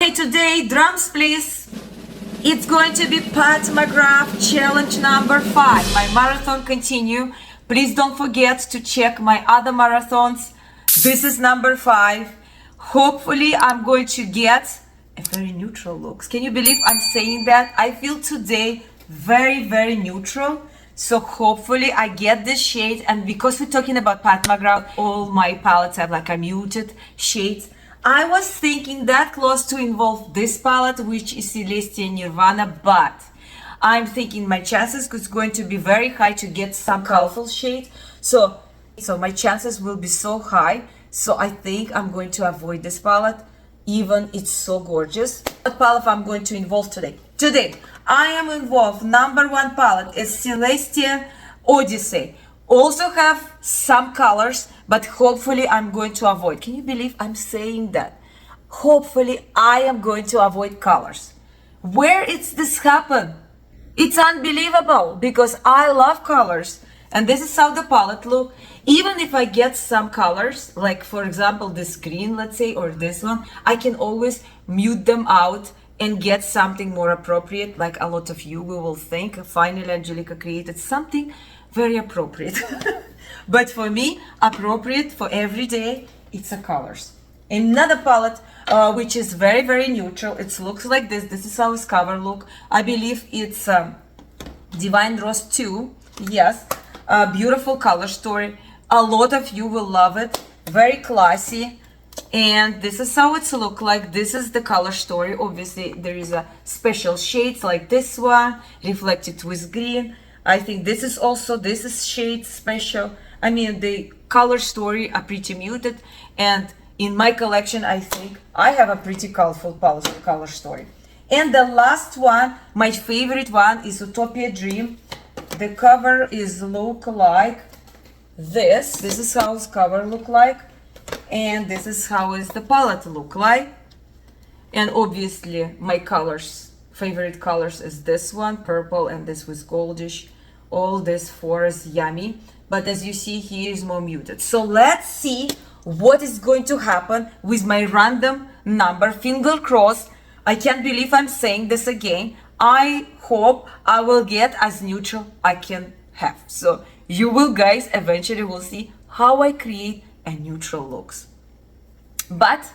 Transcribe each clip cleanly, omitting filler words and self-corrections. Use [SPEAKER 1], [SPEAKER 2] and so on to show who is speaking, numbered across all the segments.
[SPEAKER 1] Okay, today, drums please. It's going to be Pat McGrath challenge number 5. My marathon continue. Please don't forget to check my other marathons. This is number 5. Hopefully I'm going to get a very neutral looks. Can you believe I'm saying that? I feel today very neutral. So hopefully I get this shade, and because we're talking about Pat McGrath, all my palettes have like a muted shades. I was thinking that close to involve this palette, which is Celestial Nirvana, but I'm thinking my chances is going to be very high to get some colorful shade. So my chances will be so high. So I think I'm going to avoid this palette, even it's so gorgeous. What palette I'm going to involve today? Today, I am involved. Number 1 palette is Celestial Odyssey. Also have some colors, but hopefully I'm going to avoid. Can you believe I'm saying that? Hopefully I am going to avoid colors. Where is this happen? It's unbelievable because I love colors. And this is how the palette look. Even if I get some colors, like for example this green, let's say, or this one, I can always mute them out and get something more appropriate. Like a lot of you will think, finally Angelica created something very appropriate. But for me, appropriate for every day, it's the colors. Another palette, which is very neutral. It looks like this. This is how its cover look. I believe it's Divine Rose 2. Yes, beautiful color story. A lot of you will love it. Very classy. And this is how it's look like. This is the color story. Obviously, there is a special shades like this one, reflected with green. I think this is also, this is shade special. I mean, the color story are pretty muted. And in my collection, I think I have a pretty colorful color story. And the last one, my favorite one, is Huetopian Dream. The cover is look like this. This is how its cover look like. And this is how is the palette look like. And obviously, my colors, favorite colors is this one, purple, and this was goldish. All this four is yummy, but as you see here is more muted. So let's see what is going to happen with my random number. Finger crossed. I can't believe I'm saying this again. I hope I will get as neutral I can have. So you will guys eventually will see how I create a neutral looks. But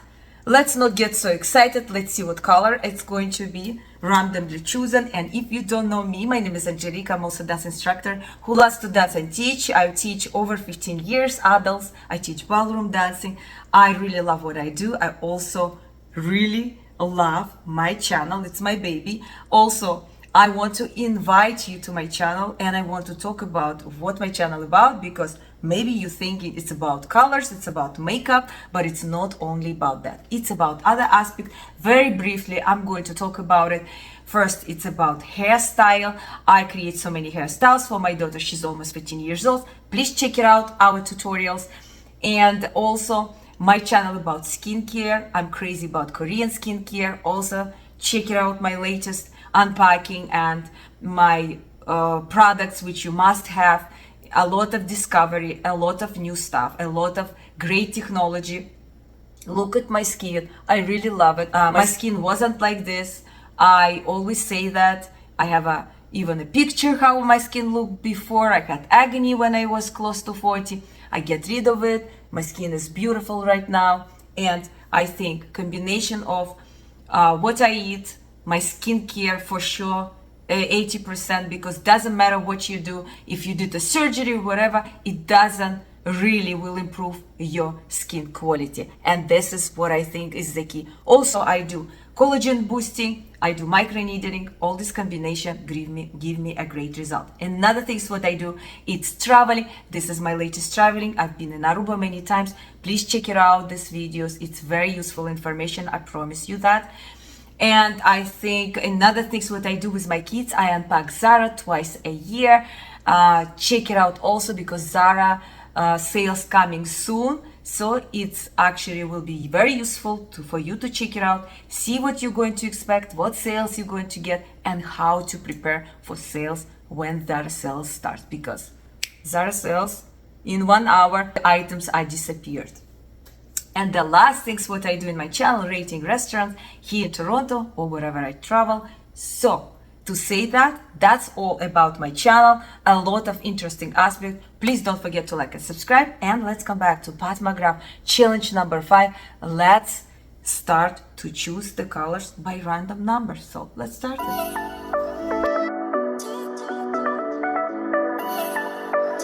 [SPEAKER 1] let's not get so excited. Let's see what color it's going to be randomly chosen. And if you don't know me, my name is Angelica. I'm also a dance instructor who loves to dance and teach. I teach over 15 years adults. I teach ballroom dancing. I really love what I do. I also really love my channel. It's my baby. Also, I want to invite you to my channel, and I want to talk about what my channel is about, because maybe you think it's about colors, it's about makeup, but it's not only about that. It's about other aspects. Very briefly, I'm going to talk about it. First, it's about hairstyle. I create so many hairstyles for my daughter. She's almost 15 years old. Please check it out, our tutorials. And also my channel about skincare. I'm crazy about Korean skincare. Also check it out, my latest unpacking and my products which you must have. A lot of discovery, a lot of new stuff, a lot of great technology. Look at my skin. I really love it. My skin wasn't like this. I always say that. I have even a picture how my skin looked before. I had agony when I was close to 40. I get rid of it. My skin is beautiful right now. And I think combination of what I eat, my skincare for sure, 80%, because doesn't matter what you do, if you did a surgery or whatever, it doesn't really will improve your skin quality. And this is what I think is the key. Also, I do collagen boosting, I do microneedling. All this combination give me a great result. Another thing is what I do, it's traveling. This is my latest traveling. I've been in Aruba many times. Please check it out, these videos. It's very useful information, I promise you that. And I think another thing is what I do with my kids. I unpack Zara twice a year. Check it out also, because Zara sales coming soon. So it's actually will be very useful for you to check it out, see what you're going to expect, what sales you're going to get, and how to prepare for sales when Zara sales starts. Because Zara sales, in 1 hour, items are disappeared. And the last things what I do in my channel, rating restaurants here in Toronto or wherever I travel. So to say that, that's all about my channel. A lot of interesting aspects. Please don't forget to like and subscribe. And let's come back to Pat McGrath challenge number 5. Let's start to choose the colors by random numbers. So let's start it.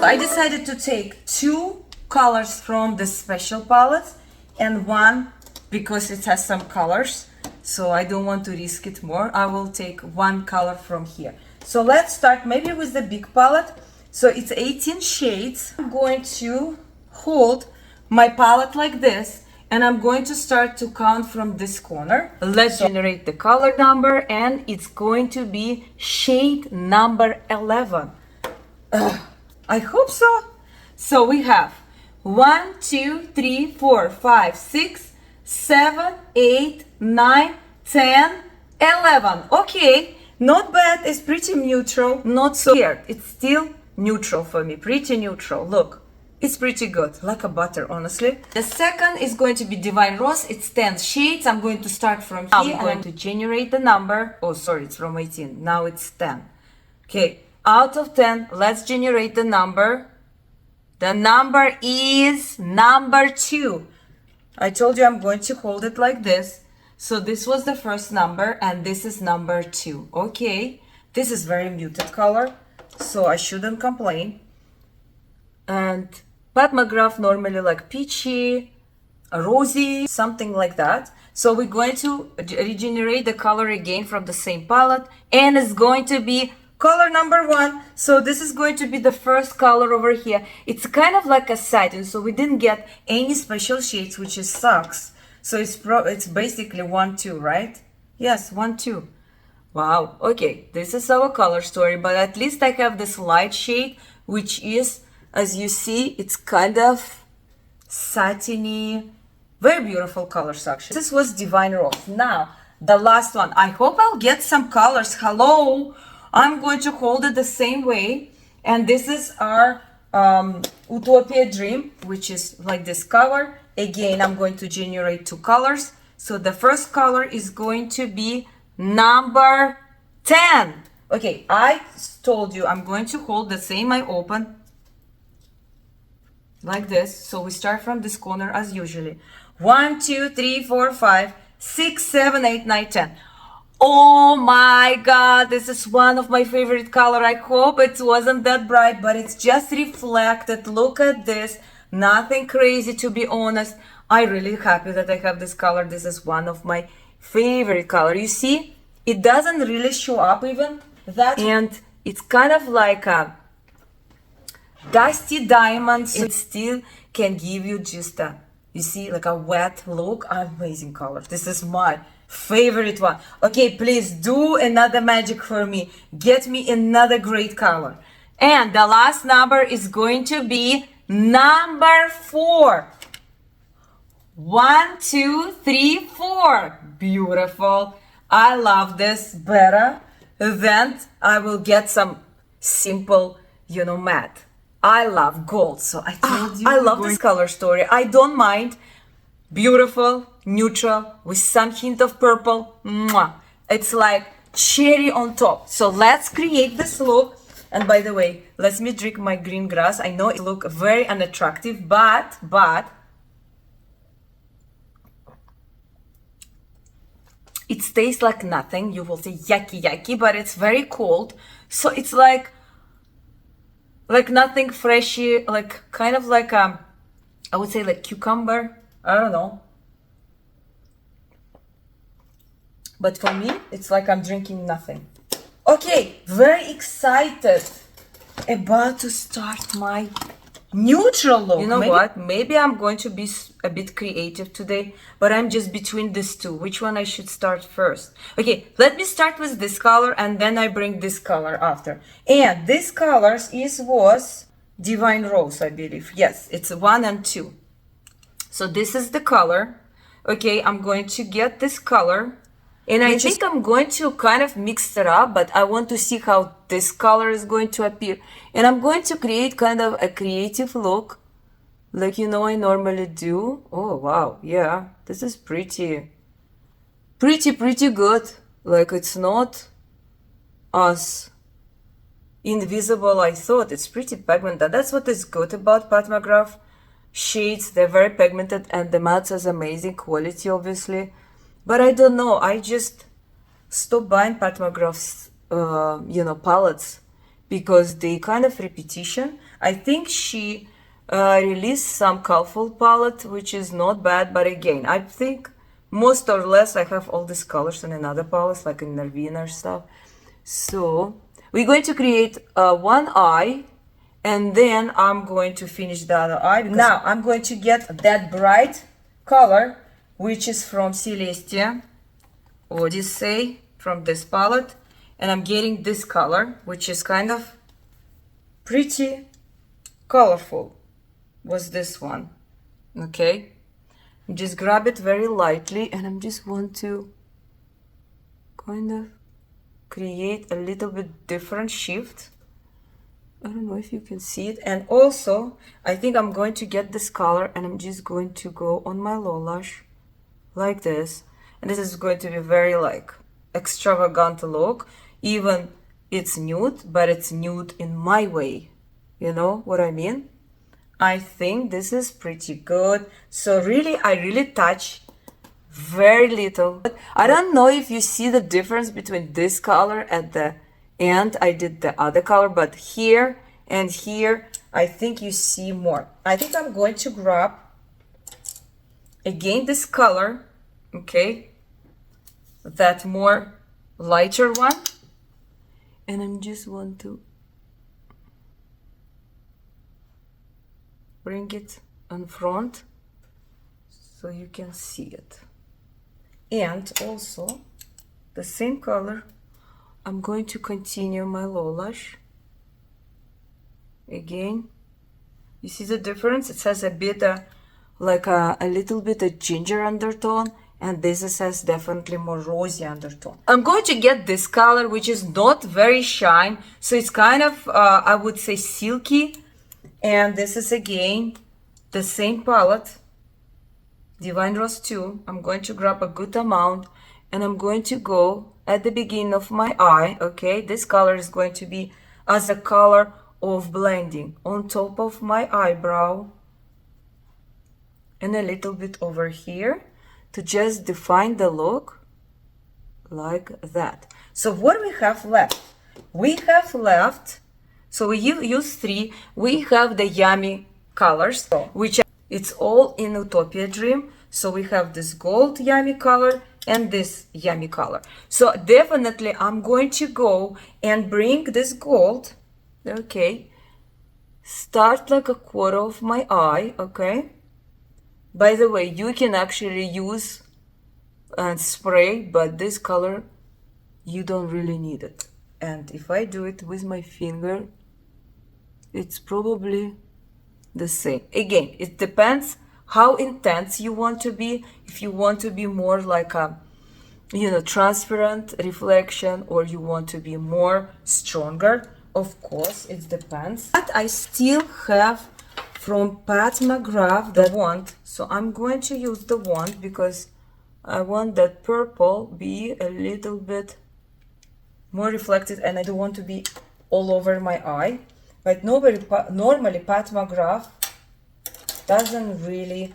[SPEAKER 1] I decided to take 2 colors from the special palette and 1 because it has some colors, so I don't want to risk it more. I will take 1 color from here. So let's start maybe with the big palette. So it's 18 shades. I'm going to hold my palette like this and I'm going to start to count from this corner. Let's generate the color number and it's going to be shade number 11. I hope so. So we have 1, 2, 3, 4, 5, 6, 7, 8, 9, 10, 11. Okay, not bad. It's pretty neutral. Not so weird. It's still neutral for me. Pretty neutral. Look, it's pretty good. Like a butter, honestly. The second is going to be Divine Rose. It's 10 shades. I'm going to start from here. I'm going to generate the number. Oh, sorry, it's from 18. Now it's 10. Okay, out of 10, let's generate the number. The number is number 2. I told you I'm going to hold it like this. So this was the first number and this is number 2. Okay, this is very muted color, so I shouldn't complain. And Pat McGrath normally like peachy, rosy, something like that. So we're going to regenerate the color again from the same palette and it's going to be color number 1. So this is going to be the first color over here. It's kind of like a satin, so we didn't get any special shades, which is sucks. So it's basically 1, 2, right? Yes, 1, 2. Wow. Okay, this is our color story, but at least I have this light shade, which is, as you see, it's kind of satiny, very beautiful colors actually. This was Divine Rose. Now, the last one. I hope I'll get some colors. Hello. I'm going to hold it the same way, and this is our Huetopian Dream, which is like this cover. Again, I'm going to generate 2 colors. So the first color is going to be number 10. Okay, I told you I'm going to hold the same. I open like this. So we start from this corner as usually. 1, 2, 3, 4, 5, 6, 7, 8, 9, 10. Oh my god, this is one of my favorite color. I hope it wasn't that bright, but it's just reflected. Look at this. Nothing crazy, to be honest. I'm really happy that I have this color. This is one of my favorite color. You see, it doesn't really show up even that, and it's kind of like a dusty diamond, so it still can give you just a, you see, like a wet look. Amazing color. This is my favorite one. Okay, please do another magic for me. Get me another great color. And the last number is going to be number 4. 1, 2, 3, 4. Beautiful. I love this better. Then I will get some simple, matte. I love gold. So I told you. I love this color story. I don't mind. Beautiful, neutral, with some hint of purple. Mwah. It's like cherry on top. So let's create this look. And by the way, let me drink my green grass. I know it looks very unattractive, but it tastes like nothing. You will say yucky, but it's very cold. So it's like nothing freshy, like kind of like I would say like cucumber. I don't know. But for me, it's like I'm drinking nothing. Okay, very excited about to start my neutral look. You know what? Maybe I'm going to be a bit creative today, but I'm just between these two. Which one I should start first? Okay, let me start with this color and then I bring this color after. And this colors was Divine Rose, I believe. Yes, it's 1 and 2. So this is the color. Okay, I'm going to get this color. And I think I'm going to kind of mix it up, but I want to see how this color is going to appear. And I'm going to create kind of a creative look like, you know, I normally do. Oh, wow. Yeah, this is pretty good. Like, it's not as invisible I thought. It's pretty pigmented. That's what is good about Pat McGrath shades. They're very pigmented, and the matte has amazing quality, obviously. But I don't know. I just stopped buying Pat McGrath's, you know, palettes because they kind of repetition. I think she released some colorful palette, which is not bad. But again, I think most or less I have all these colors in another palette, like in Nervina or stuff. So we're going to create one eye, and then I'm going to finish the other eye. Now I'm going to get that bright color, which is from Celestial Odyssey, from this palette, and I'm getting this color, which is kind of pretty colorful. Was this one? Okay, just grab it very lightly, and I just want to kind of create a little bit different shift. I don't know if you can see it. And also, I think I'm going to get this color, and I'm just going to go on my low lash like this. And this is going to be very like extravagant look. Even it's nude, but it's nude in my way. You know what I mean? I think this is pretty good. So really, I really touch very little. I don't know if you see the difference between this color at the end. I did the other color, but here and here, I think you see more. I think I'm going to grab again this color, okay, that more lighter one, and I just want to bring it in front so you can see it. And also the same color, I'm going to continue my low lash. Again, you see the difference? It has a bit like a little bit of ginger undertone, and this has definitely more rosy undertone. I'm going to get this color, which is not very shine, so it's kind of I would say silky. And this is again the same palette, Divine Rose 2. I'm going to grab a good amount, and I'm going to go at the beginning of my eye. Okay, this color is going to be as a color of blending on top of my eyebrow and a little bit over here to just define the look like that. So what we have left? We have left, so we use three. We have the yummy colors, which it's all in Huetopian Dream. So we have this gold yummy color and this yummy color. So definitely I'm going to go and bring this gold, okay, start like a quarter of my eye, okay. By the way, you can actually use and spray, but this color you don't really need it. And if I do it with my finger, it's probably the same. Again, it depends how intense you want to be. If you want to be more like a, you know, transparent reflection, or you want to be more stronger, of course it depends. But I still have from Pat McGrath the wand, so I'm going to use the wand because I want that purple be a little bit more reflected, and I don't want to be all over my eye. But normally Pat McGrath doesn't really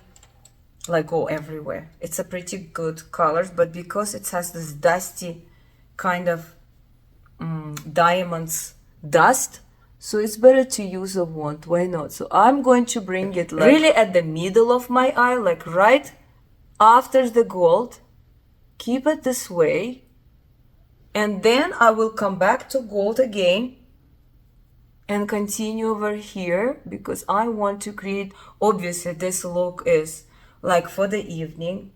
[SPEAKER 1] like go everywhere. It's a pretty good color, but because it has this dusty kind of diamonds dust, so it's better to use a wand. Why not? So I'm going to bring it like really at the middle of my eye, like right after the gold. Keep it this way, and then I will come back to gold again and continue over here, because I want to create, obviously this look is like for the evening,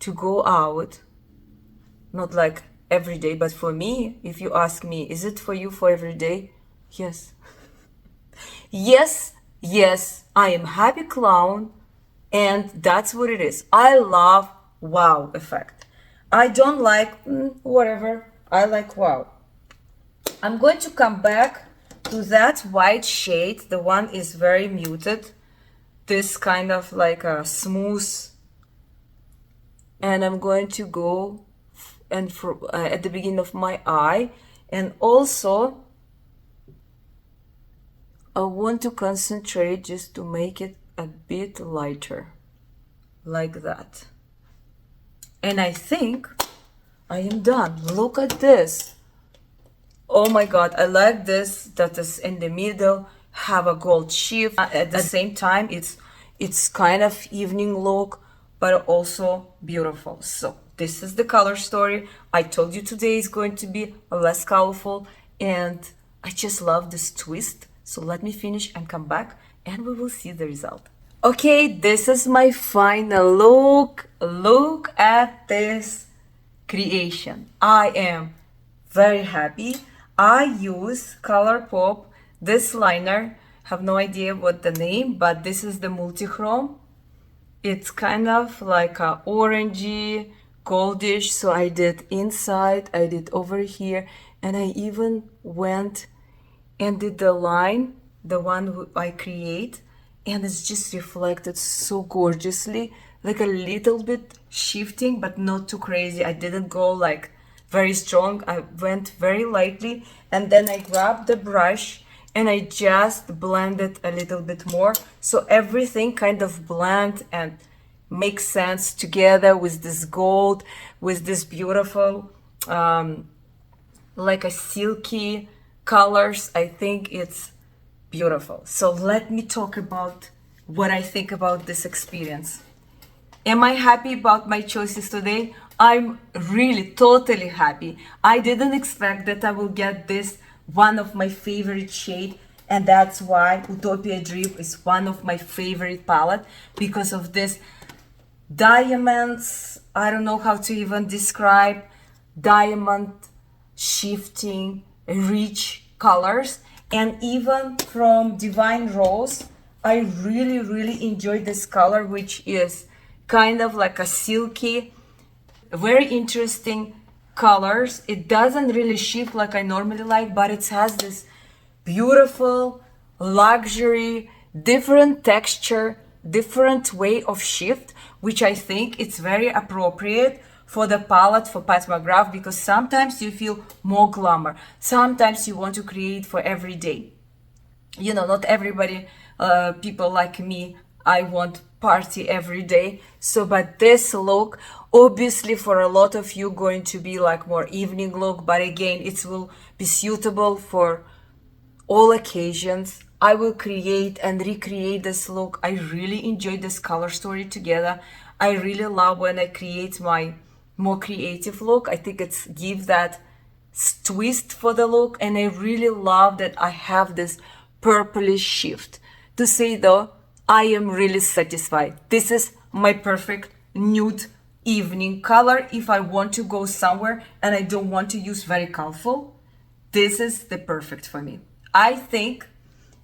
[SPEAKER 1] to go out, not like every day. But for me, if you ask me, is it for you for every day? Yes. yes, I am happy clown, and that's what it is. I love wow effect. I don't like whatever, I like wow. I'm going to come back to that white shade. The one is very muted, this kind of like a smooth, and I'm going to go and at the beginning of my eye, and also I want to concentrate just to make it a bit lighter, like that. And I think I am done. Look at this. Oh my god, I like this, that is in the middle, have a gold shift. At the same time, it's kind of evening look, but also beautiful. So this is the color story. I told you today is going to be less colorful, and I just love this twist. So let me finish and come back, and we will see the result. Okay, this is my final look. Look at this creation. I am very happy. I use ColourPop, this liner. Have no idea what the name, but this is the multi-chrome. It's kind of like a orangey, goldish. So I did inside, I did over here, and I even went and did the line, the one who I create, and it's just reflected so gorgeously, like a little bit shifting, but not too crazy. I didn't go like very strong. I went very lightly, and then I grabbed the brush and I just blended a little bit more, so everything kind of blend and makes sense together with this gold, with this beautiful like a silky colors. I think it's beautiful. So let me talk about what I think about this experience. Am I happy about my choices today? I'm really totally happy. I didn't expect that I will get this, one of my favorite shade, and that's why Huetopian Dream is one of my favorite palette, because of this diamonds. I don't know how to even describe diamond shifting rich colors. And even from Divine Rose, I really enjoy this color, which is kind of like a silky, very interesting colors. It doesn't really shift like I normally like, but it has this beautiful luxury, different texture, different way of shift, which I think it's very appropriate for the palette for Pat McGrath, because sometimes you feel more glamour, sometimes you want to create for every day. You know, not everybody, people like me, I want party every day. So but this look, obviously for a lot of you, going to be like more evening look, but again, it will be suitable for all occasions. I will create and recreate this look. I really enjoy this color story together. I really love when I create my more creative look. I think it's give that twist for the look, and I really love that I have this purplish shift. To say though, I am really satisfied. This is my perfect nude evening color. If I want to go somewhere and I don't want to use very colorful, this is the perfect for me. I think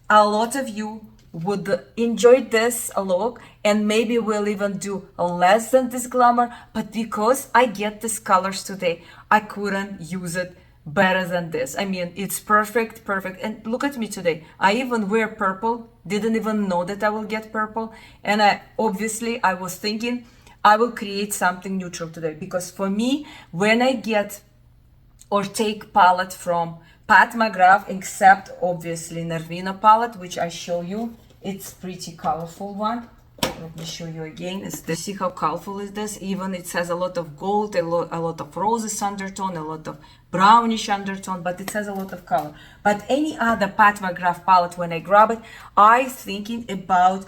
[SPEAKER 1] a lot of you would enjoy this look, and maybe we'll even do less than this glamour, but because I get these colors today, I couldn't use it better than this. I mean, it's perfect. And look at me today. I even wear purple, didn't even know that I will get purple. And I was thinking I will create something neutral today, because for me, when I get or take palette from Pat McGrath, except obviously Nervino palette, which I show you, it's pretty colorful one. Let me show you again. See how colorful is this? Even it has a lot of gold, a lot of roses undertone, a lot of brownish undertone, but it has a lot of color. But any other Pat McGrath palette, when I grab it, I thinking about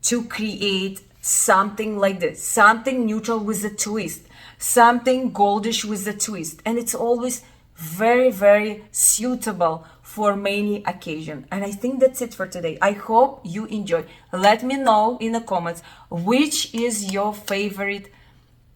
[SPEAKER 1] to create something like this, something neutral with a twist, something goldish with a twist, and it's always very suitable for many occasions. And I think that's it for today. I hope you enjoy. Let me know in the comments which is your favorite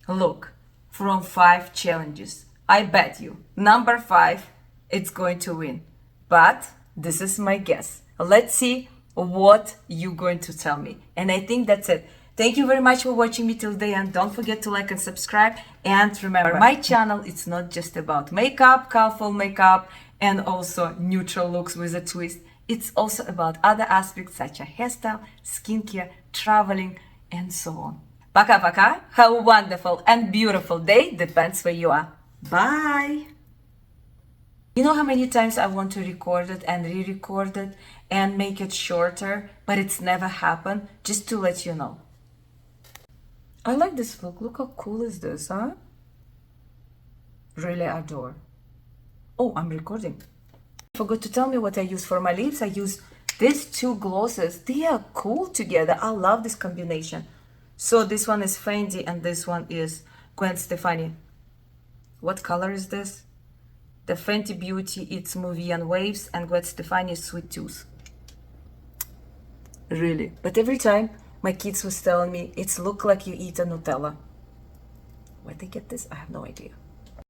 [SPEAKER 1] look from 5 challenges. I bet you number 5 it's going to win, but this is my guess. Let's see what you're going to tell me. And I think that's it. Thank you very much for watching me till the end. Don't forget to like and subscribe. And remember, my channel, it's not just about makeup, colorful makeup, and also neutral looks with a twist. It's also about other aspects such as hairstyle, skincare, traveling, and so on. Пока-пока. Have a wonderful and beautiful day. Depends where you are. Bye. You know how many times I want to record it and re-record it and make it shorter, but it's never happened, just to let you know. I like this look. Look how cool is this, huh? Really adore. Oh, I'm recording. I forgot to tell me what I use for my lips. I use these two glosses. They are cool together. I love this combination. So this one is Fendi and this one is Gwen Stefani. What color is this? The Fenty Beauty, it's Movie and Waves, and Gwen Stefani is Sweet Tooth. Really. But every time my kids was telling me, it's look like you eat a Nutella. Where they get this? I have no idea.